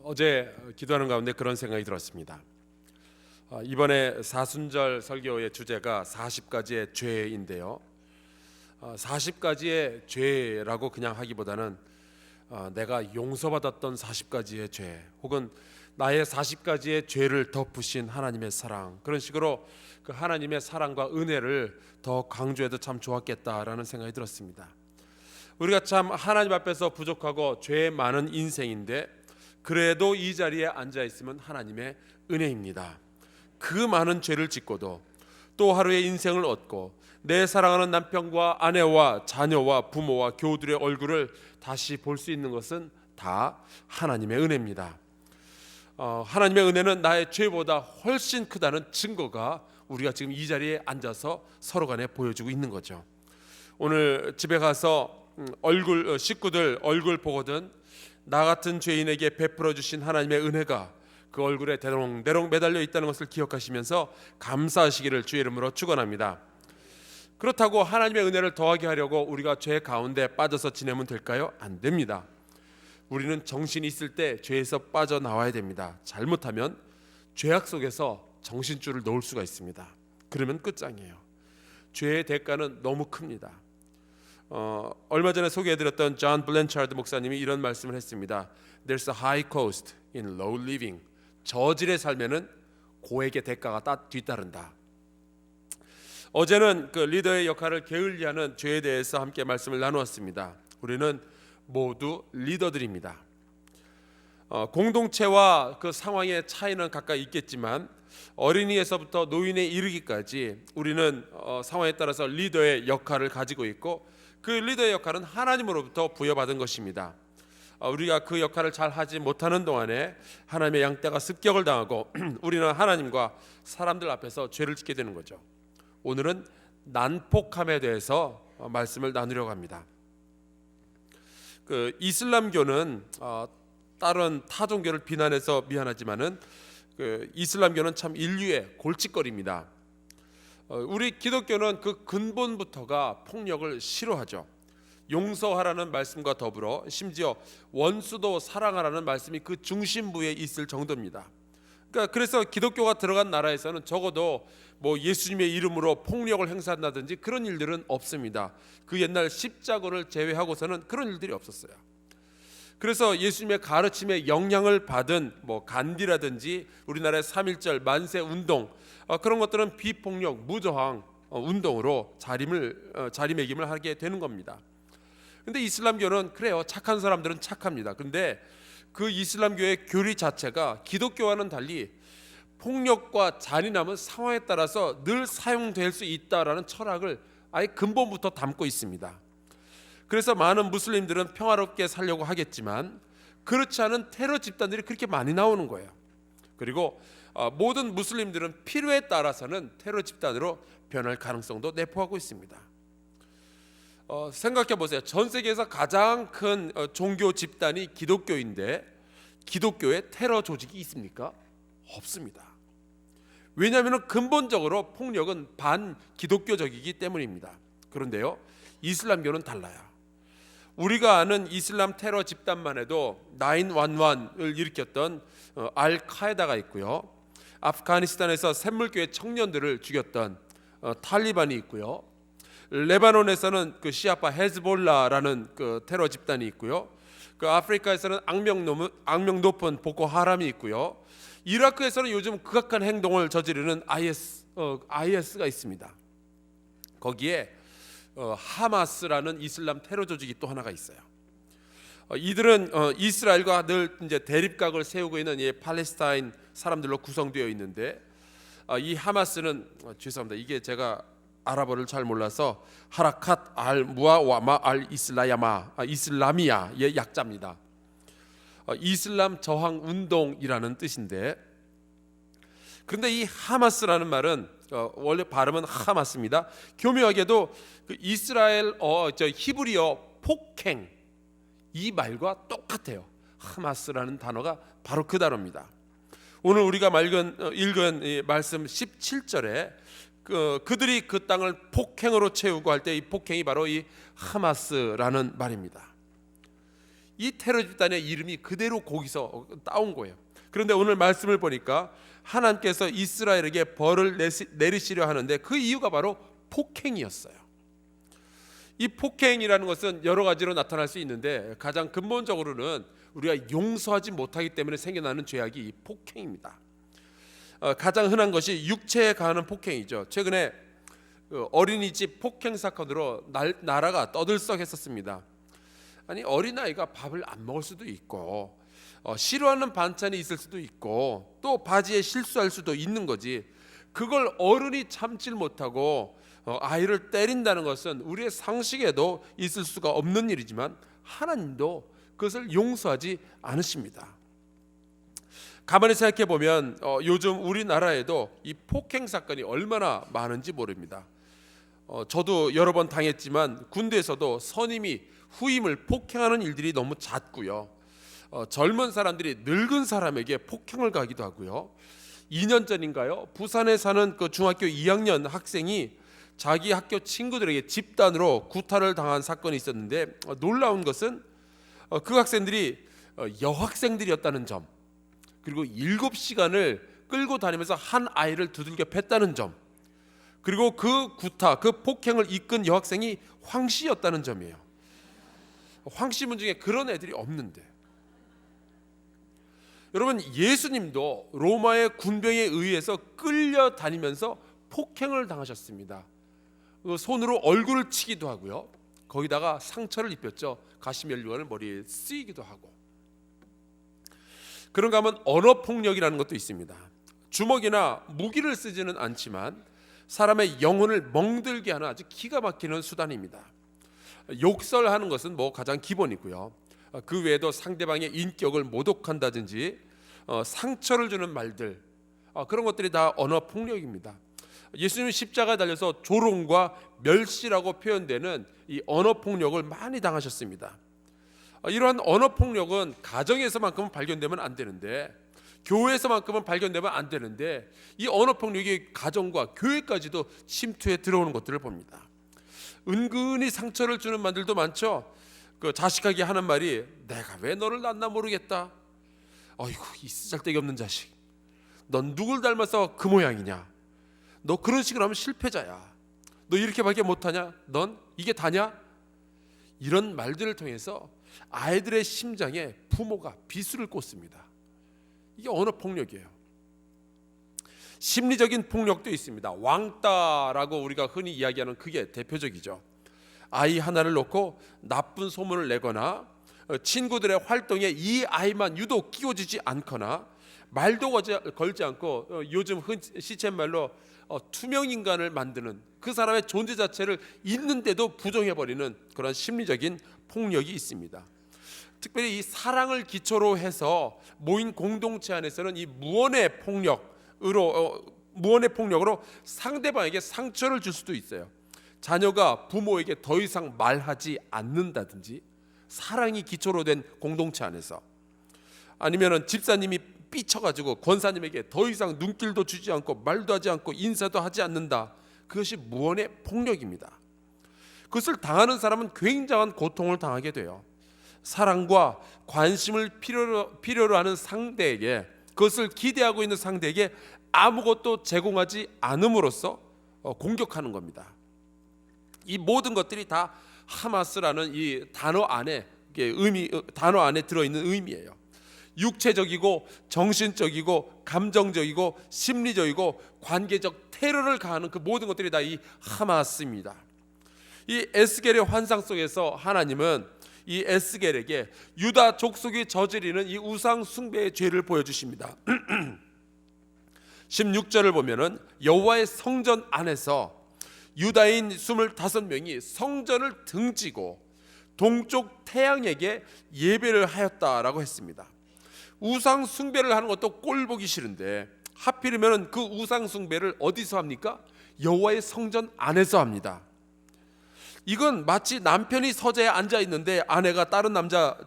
어제 기도하는 가운데 그런 생각이 들었습니다. 이번에 사순절 설교의 주제가 40가지의 죄인데요. 40가지의 죄라고 그냥 하기보다는 내가 용서받았던 40가지의 죄, 혹은 나의 40가지의 죄를 덮으신 하나님의 사랑, 그런 식으로 그 하나님의 사랑과 은혜를 더 강조해도 참 좋았겠다라는 생각이 들었습니다. 우리가 참 하나님 앞에서 부족하고 죄 많은 인생인데 그래도 이 자리에 앉아 있으면 하나님의 은혜입니다. 그 많은 죄를 짓고도 또 하루의 인생을 얻고 내 사랑하는 남편과 아내와 자녀와 부모와 교우들의 얼굴을 다시 볼 수 있는 것은 다 하나님의 은혜입니다. 하나님의 은혜는 나의 죄보다 훨씬 크다는 증거가 우리가 지금 이 자리에 앉아서 서로 간에 보여주고 있는 거죠. 오늘 집에 가서 식구들 얼굴 보거든 나 같은 죄인에게 베풀어 주신 하나님의 은혜가 그 얼굴에 대롱대롱 매달려 있다는 것을 기억하시면서 감사하시기를 주의 이름으로 축원합니다. 그렇다고 하나님의 은혜를 더하게 하려고 우리가 죄 가운데 빠져서 지내면 될까요? 안 됩니다. 우리는 정신이 있을 때 죄에서 빠져나와야 됩니다. 잘못하면 죄악 속에서 정신줄을 놓을 수가 있습니다. 그러면 끝장이에요. 죄의 대가는 너무 큽니다. 얼마 전에 소개해드렸던 존 블랜차드 목사님이 이런 말씀을 했습니다. There's a high cost in low living. 저질의 삶에는 고액의 대가가 뒤따른다. 어제는 그 리더의 역할을 게을리하는 죄에 대해서 함께 말씀을 나누었습니다. 우리는 모두 리더들입니다. 공동체와 그 상황의 차이는 각각 있겠지만 어린이에서부터 노인에 이르기까지 우리는 상황에 따라서 리더의 역할을 가지고 있고 그 리더의 역할은 하나님으로부터 부여받은 것입니다. 우리가 그 역할을 잘 하지 못하는 동안에 하나님의 양떼가 습격을 당하고 우리는 하나님과 사람들 앞에서 죄를 짓게 되는 거죠. 오늘은 난폭함에 대해서 말씀을 나누려고 합니다. 그 이슬람교는 다른 타 종교를 비난해서 미안하지만은 그 이슬람교는 참 인류의 골칫거리입니다. 우리 기독교는 그 근본부터가 폭력을 싫어하죠. 용서하라는 말씀과 더불어 심지어 원수도 사랑하라는 말씀이 그 중심부에 있을 정도입니다. 그래서 기독교가 들어간 나라에서는 적어도 뭐 예수님의 이름으로 폭력을 행사한다든지 그런 일들은 없습니다. 그 옛날 십자군을 제외하고서는 그런 일들이 없었어요. 그래서 예수님의 가르침에 영향을 받은 뭐 간디라든지 우리나라의 3.1절 만세 운동, 그런 것들은 비폭력 무저항 운동으로 자리매김을 하게 되는 겁니다. 근데 이슬람교는 그래요. 착한 사람들은 착합니다. 근데 그 이슬람교의 교리 자체가 기독교와는 달리 폭력과 잔인함은 상황에 따라서 늘 사용될 수 있다라는 철학을 아예 근본부터 담고 있습니다. 그래서 많은 무슬림들은 평화롭게 살려고 하겠지만 그렇지 않은 테러 집단들이 그렇게 많이 나오는 거예요. 그리고 모든 무슬림들은 필요에 따라서는 테러 집단으로 변할 가능성도 내포하고 있습니다. 생각해 보세요. 전 세계에서 가장 큰 종교 집단이 기독교인데 기독교에 테러 조직이 있습니까? 없습니다. 왜냐하면 근본적으로 폭력은 반기독교적이기 때문입니다. 그런데요, 이슬람교는 달라요. 우리가 아는 이슬람 테러 집단만 해도 911을 일으켰던 알카에다가 있고요, 아프가니스탄에서 샘물교회 청년들을 죽였던 탈리반이 있고요, 레바논에서는 그 시아파 헤즈볼라라는 그 테러 집단이 있고요, 그 아프리카에서는 악명 높은 보코하람이 있고요, 이라크에서는 요즘 극악한 행동을 저지르는 IS가 있습니다. 거기에 하마스라는 이슬람 테러 조직이 또 하나가 있어요. 이들은 이스라엘과 늘 이제 대립각을 세우고 있는 이 팔레스타인 사람들로 구성되어 있는데 이 하마스는 죄송합니다. 이게 제가 아랍어를 잘 몰라서 하라캇 알 무아와마 알 이슬라미아의 약자입니다. 이슬람 저항 운동이라는 뜻인데, 그런데 이 하마스라는 말은 원래 발음은 하마스입니다. 교묘하게도 그 이스라엘 히브리어 폭행 이 말과 똑같아요. 하마스라는 단어가 바로 그 단어입니다. 오늘 우리가 읽은 말씀 17절에 그들이 그 땅을 폭행으로 채우고 할 때 이 폭행이 바로 이 하마스라는 말입니다. 이 테러 집단의 이름이 그대로 거기서 따온 거예요. 그런데 오늘 말씀을 보니까 하나님께서 이스라엘에게 벌을 내리시려 하는데 그 이유가 바로 폭행이었어요. 이 폭행이라는 것은 여러 가지로 나타날 수 있는데 가장 근본적으로는 우리가 용서하지 못하기 때문에 생겨나는 죄악이 이 폭행입니다. 가장 흔한 것이 육체에 가하는 폭행이죠. 최근에 어린이집 폭행 사건으로 나라가 떠들썩했었습니다. 아니, 어린아이가 밥을 안 먹을 수도 있고 싫어하는 반찬이 있을 수도 있고 또 바지에 실수할 수도 있는 거지, 그걸 어른이 참질 못하고 아이를 때린다는 것은 우리의 상식에도 있을 수가 없는 일이지만 하나님도 그것을 용서하지 않으십니다. 가만히 생각해 보면 요즘 우리나라에도 이 폭행 사건이 얼마나 많은지 모릅니다. 저도 여러 번 당했지만 군대에서도 선임이 후임을 폭행하는 일들이 너무 잦고요. 젊은 사람들이 늙은 사람에게 폭행을 가기도 하고요. 2년 전인가요? 부산에 사는 그 중학교 2학년 학생이 자기 학교 친구들에게 집단으로 구타를 당한 사건이 있었는데 놀라운 것은 그 학생들이 여학생들이었다는 점, 그리고 7시간을 끌고 다니면서 한 아이를 두들겨 팼다는 점, 그리고 그 구타, 그 폭행을 이끈 여학생이 황 씨였다는 점이에요. 황 씨분 중에 그런 애들이 없는데. 여러분, 예수님도 로마의 군병에 의해서 끌려다니면서 폭행을 당하셨습니다. 손으로 얼굴을 치기도 하고요. 거기다가 상처를 입혔죠. 가시면류관을 머리에 쓰이기도 하고. 그런가 하면 언어폭력이라는 것도 있습니다. 주먹이나 무기를 쓰지는 않지만 사람의 영혼을 멍들게 하는 아주 기가 막히는 수단입니다. 욕설하는 것은 가장 기본이고요. 그 외에도 상대방의 인격을 모독한다든지 상처를 주는 말들, 그런 것들이 다 언어폭력입니다. 예수님은 십자가에 달려서 조롱과 멸시라고 표현되는 이 언어폭력을 많이 당하셨습니다. 이러한 언어폭력은 가정에서만큼은 발견되면 안 되는데, 교회에서만큼은 발견되면 안 되는데, 이 언어폭력이 가정과 교회까지도 침투해 들어오는 것들을 봅니다. 은근히 상처를 주는 말들도 많죠. 그 자식에게 하는 말이, 내가 왜 너를 낳나 모르겠다. 어이구, 이 쓰잘데기 없는 자식, 넌 누굴 닮아서 그 모양이냐. 너 그런 식으로 하면 실패자야. 너 이렇게밖에 못하냐? 넌 이게 다냐? 이런 말들을 통해서 아이들의 심장에 부모가 비수를 꽂습니다. 이게 언어폭력이에요. 심리적인 폭력도 있습니다. 왕따라고 우리가 흔히 이야기하는 그게 대표적이죠. 아이 하나를 놓고 나쁜 소문을 내거나 친구들의 활동에 이 아이만 유독 끼워주지 않거나 말도 걸지 않고 요즘 시쳇말로 투명인간을 만드는, 그 사람의 존재 자체를 있는데도 부정해버리는 그런 심리적인 폭력이 있습니다. 특별히 이 사랑을 기초로 해서 모인 공동체 안에서는 이 무언의 폭력으로 상대방에게 상처를 줄 수도 있어요. 자녀가 부모에게 더 이상 말하지 않는다든지, 사랑이 기초로 된 공동체 안에서, 아니면은 집사님이 삐쳐가지고 권사님에게 더 이상 눈길도 주지 않고 말도 하지 않고 인사도 하지 않는다. 그것이 무언의 폭력입니다. 그것을 당하는 사람은 굉장한 고통을 당하게 돼요. 사랑과 관심을 필요로 하는 상대에게, 그것을 기대하고 있는 상대에게 아무것도 제공하지 않음으로써 공격하는 겁니다. 이 모든 것들이 다 하마스라는 이 단어 안에 들어있는 의미예요. 육체적이고 정신적이고 감정적이고 심리적이고 관계적 테러를 가하는 그 모든 것들이 다 이 하마스입니다. 이 에스겔의 환상 속에서 하나님은 이 에스겔에게 유다 족속이 저지르는 이 우상 숭배의 죄를 보여주십니다. 16절을 보면은 여호와의 성전 안에서 유다인 25명이 성전을 등지고 동쪽 태양에게 예배를 하였다라고 했습니다. 우상 숭배를 하는 것도 꼴 보기 싫은데 하필이면 그 우상 숭배를 어디서 합니까? 여호와의 성전 안에서 합니다. 이건 마치 남편이 서재에 앉아 있는데 아내가 다른 남자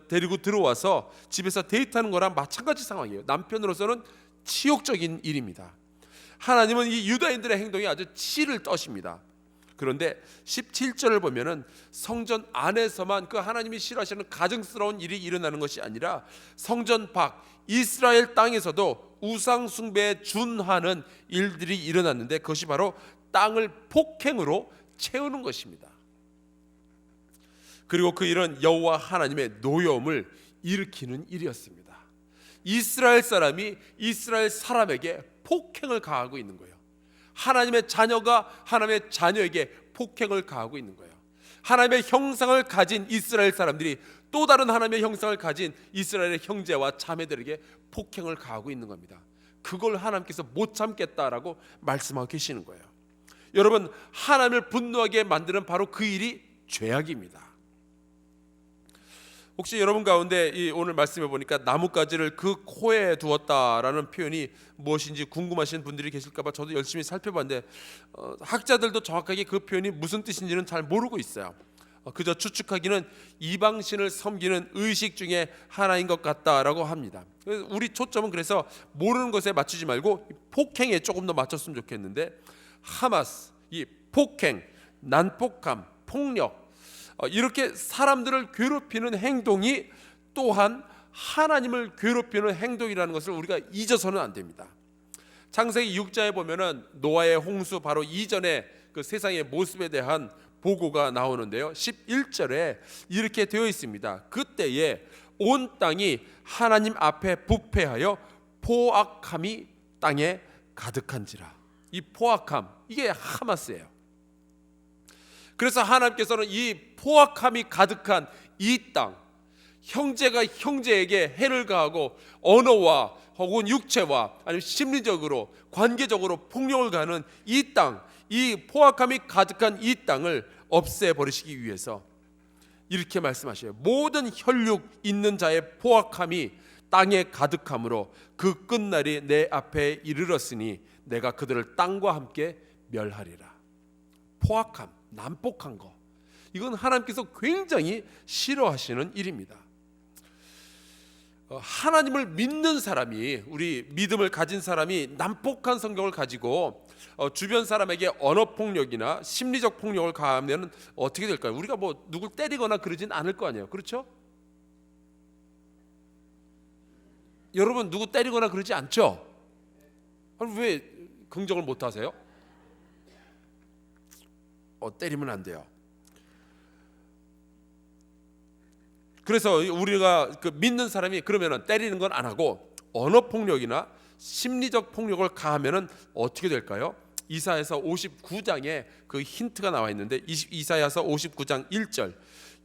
데리고 들어와서 집에서 데이트하는 거랑 마찬가지 상황이에요. 남편으로서는 치욕적인 일입니다. 하나님은 이 유다인들의 행동이 아주 치를 떠십니다. 그런데 17절을 보면은 성전 안에서만 그 하나님이 싫어하시는 가증스러운 일이 일어나는 것이 아니라 성전 밖 이스라엘 땅에서도 우상 숭배에 준하는 일들이 일어났는데 그것이 바로 땅을 폭행으로 채우는 것입니다. 그리고 그 일은 여호와 하나님의 노여움을 일으키는 일이었습니다. 이스라엘 사람이 이스라엘 사람에게 폭행을 가하고 있는 거예요. 하나님의 자녀가 하나님의 자녀에게 폭행을 가하고 있는 거예요. 하나님의 형상을 가진 이스라엘 사람들이 또 다른 하나님의 형상을 가진 이스라엘의 형제와 자매들에게 폭행을 가하고 있는 겁니다. 그걸 하나님께서 못 참겠다라고 말씀하고 계시는 거예요. 여러분, 하나님을 분노하게 만드는 바로 그 일이 죄악입니다. 혹시 여러분 가운데 오늘 말씀해 보니까 나뭇가지를 그 코에 두었다라는 표현이 무엇인지 궁금하신 분들이 계실까 봐 저도 열심히 살펴봤는데 학자들도 정확하게 그 표현이 무슨 뜻인지는 잘 모르고 있어요. 그저 추측하기는 이방신을 섬기는 의식 중에 하나인 것 같다라고 합니다. 우리 초점은 그래서 모르는 것에 맞추지 말고 폭행에 조금 더 맞췄으면 좋겠는데, 하마스, 이 폭행, 난폭함, 폭력, 이렇게 사람들을 괴롭히는 행동이 또한 하나님을 괴롭히는 행동이라는 것을 우리가 잊어서는 안 됩니다. 창세기 6장에 보면은 노아의 홍수 바로 이전에 그 세상의 모습에 대한 보고가 나오는데요, 11절에 이렇게 되어 있습니다. 그때에 온 땅이 하나님 앞에 부패하여 포악함이 땅에 가득한지라. 이 포악함, 이게 하마스예요. 그래서 하나님께서는 이 포악함이 가득한 이 땅, 형제가 형제에게 해를 가하고 언어와 혹은 육체와 아니면 심리적으로 관계적으로 폭력을 가하는 이 땅, 이 포악함이 가득한 이 땅을 없애버리시기 위해서 이렇게 말씀하셔요. 모든 혈육 있는 자의 포악함이 땅에 가득함으로 그 끝날이 내 앞에 이르렀으니 내가 그들을 땅과 함께 멸하리라. 포악함, 난폭한 거, 이건 하나님께서 굉장히 싫어하시는 일입니다. 하나님을 믿는 사람이, 우리 믿음을 가진 사람이 난폭한 성경을 가지고 주변 사람에게 언어 폭력이나 심리적 폭력을 가하면 어떻게 될까요? 우리가 뭐 누굴 때리거나 그러진 않을 거 아니에요, 그렇죠? 여러분 누구 때리거나 그러지 않죠? 왜 긍정을 못 하세요? 때리면 안 돼요. 그래서 우리가 그 믿는 사람이 그러면은 때리는 건 안 하고 언어 폭력이나 심리적 폭력을 가하면은 어떻게 될까요? 이사야서 59장에 그 힌트가 나와 있는데, 이사야서 59장 1절,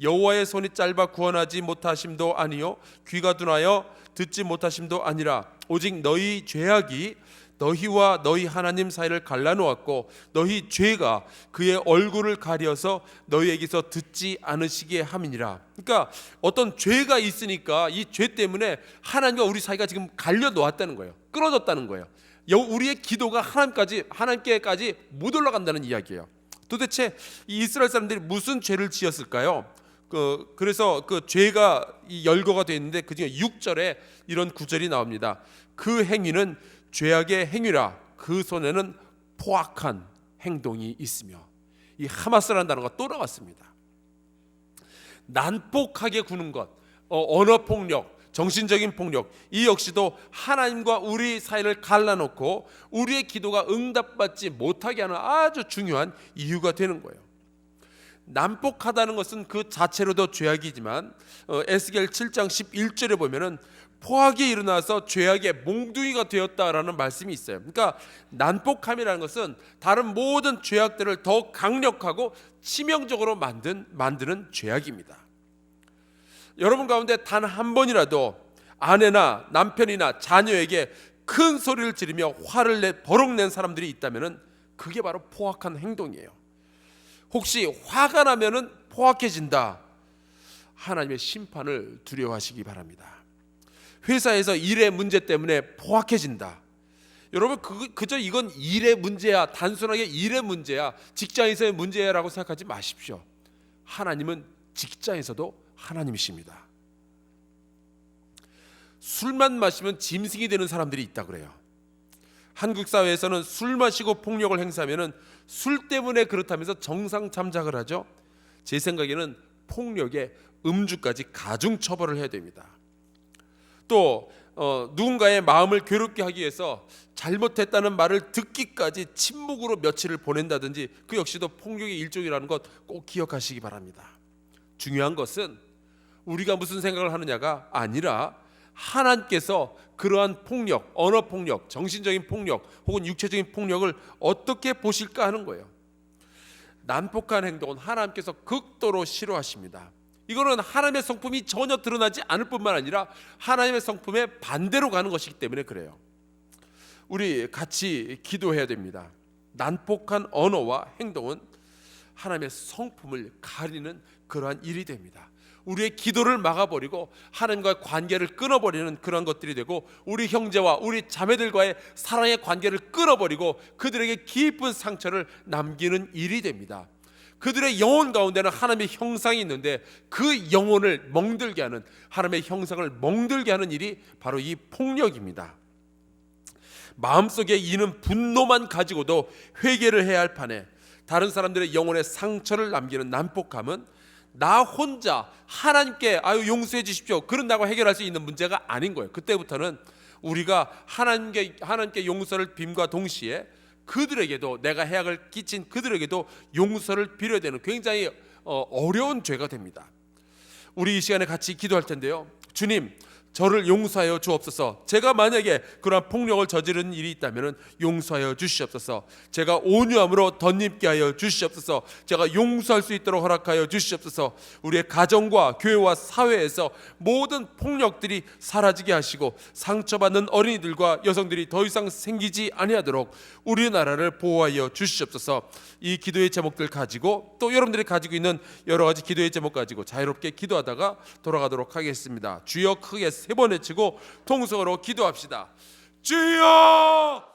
여호와의 손이 짧아 구원하지 못하심도 아니요 귀가 둔하여 듣지 못하심도 아니라 오직 너희 죄악이 너희와 너희 하나님 사이를 갈라놓았고 너희 죄가 그의 얼굴을 가려서 너희에게서 듣지 않으시게 함이니라. 그러니까 어떤 죄가 있으니까 이 죄 때문에 하나님과 우리 사이가 지금 갈려놓았다는 거예요. 끊어졌다는 거예요. 우리의 기도가 하나님께까지 못 올라간다는 이야기예요. 도대체 이 이스라엘 사람들이 무슨 죄를 지었을까요? 그래서 그 죄가 열거가 되어 있는데 그중에 6절에 이런 구절이 나옵니다. 그 행위는 죄악의 행위라, 그 손에는 포악한 행동이 있으며. 이 하마스라는 단어가 또 나왔습니다. 난폭하게 구는 것, 언어 폭력, 정신적인 폭력, 이 역시도 하나님과 우리 사이를 갈라놓고 우리의 기도가 응답받지 못하게 하는 아주 중요한 이유가 되는 거예요. 난폭하다는 것은 그 자체로도 죄악이지만 에스겔 7장 11절에 보면은 포악이 일어나서 죄악의 몽둥이가 되었다라는 말씀이 있어요. 그러니까 난폭함이라는 것은 다른 모든 죄악들을 더 강력하고 치명적으로 만드는 죄악입니다. 여러분 가운데 단 한 번이라도 아내나 남편이나 자녀에게 큰 소리를 지르며 화를 버럭낸 사람들이 있다면은 그게 바로 포악한 행동이에요. 혹시 화가 나면은 포악해진다, 하나님의 심판을 두려워하시기 바랍니다. 회사에서 일의 문제 때문에 포악해진다, 여러분 그저 이건 일의 문제야, 단순하게 일의 문제야, 직장에서의 문제라고 생각하지 마십시오. 하나님은 직장에서도 하나님이십니다. 술만 마시면 짐승이 되는 사람들이 있다 그래요. 한국 사회에서는 술 마시고 폭력을 행사하면은 술 때문에 그렇다면서 정상 참작을 하죠. 제 생각에는 폭력에 음주까지 가중 처벌을 해야 됩니다. 또 누군가의 마음을 괴롭게 하기 위해서 잘못했다는 말을 듣기까지 침묵으로 며칠을 보낸다든지 그 역시도 폭력의 일종이라는 것 꼭 기억하시기 바랍니다. 중요한 것은 우리가 무슨 생각을 하느냐가 아니라 하나님께서 그러한 폭력, 언어 폭력, 정신적인 폭력 혹은 육체적인 폭력을 어떻게 보실까 하는 거예요. 난폭한 행동은 하나님께서 극도로 싫어하십니다. 이거는 하나님의 성품이 전혀 드러나지 않을 뿐만 아니라 하나님의 성품에 반대로 가는 것이기 때문에 그래요. 우리 같이 기도해야 됩니다. 난폭한 언어와 행동은 하나님의 성품을 가리는 그러한 일이 됩니다. 우리의 기도를 막아버리고 하나님과의 관계를 끊어버리는 그런 것들이 되고, 우리 형제와 우리 자매들과의 사랑의 관계를 끊어버리고 그들에게 깊은 상처를 남기는 일이 됩니다. 그들의 영혼 가운데는 하나님의 형상이 있는데 그 영혼을 멍들게 하는, 하나님의 형상을 멍들게 하는 일이 바로 이 폭력입니다. 마음속에 이는 분노만 가지고도 회개를 해야 할 판에 다른 사람들의 영혼에 상처를 남기는 난폭함은 나 혼자 하나님께 용서해 주십시오 그런다고 해결할 수 있는 문제가 아닌 거예요. 그때부터는 우리가 하나님께 용서를 빔과 동시에 그들에게도, 내가 해악을 끼친 그들에게도 용서를 빌어야 되는 굉장히 어려운 죄가 됩니다. 우리 이 시간에 같이 기도할 텐데요. 주님, 저를 용서하여 주옵소서. 제가 만약에 그러한 폭력을 저지른 일이 있다면 용서하여 주시옵소서. 제가 온유함으로 덧입게 하여 주시옵소서. 제가 용서할 수 있도록 허락하여 주시옵소서. 우리의 가정과 교회와 사회에서 모든 폭력들이 사라지게 하시고 상처받는 어린이들과 여성들이 더 이상 생기지 아니하도록 우리나라를 보호하여 주시옵소서. 이 기도의 제목들 가지고 또 여러분들이 가지고 있는 여러 가지 기도의 제목 가지고 자유롭게 기도하다가 돌아가도록 하겠습니다. 주여 크게 3번 외치고 통성으로 기도합시다. 주여!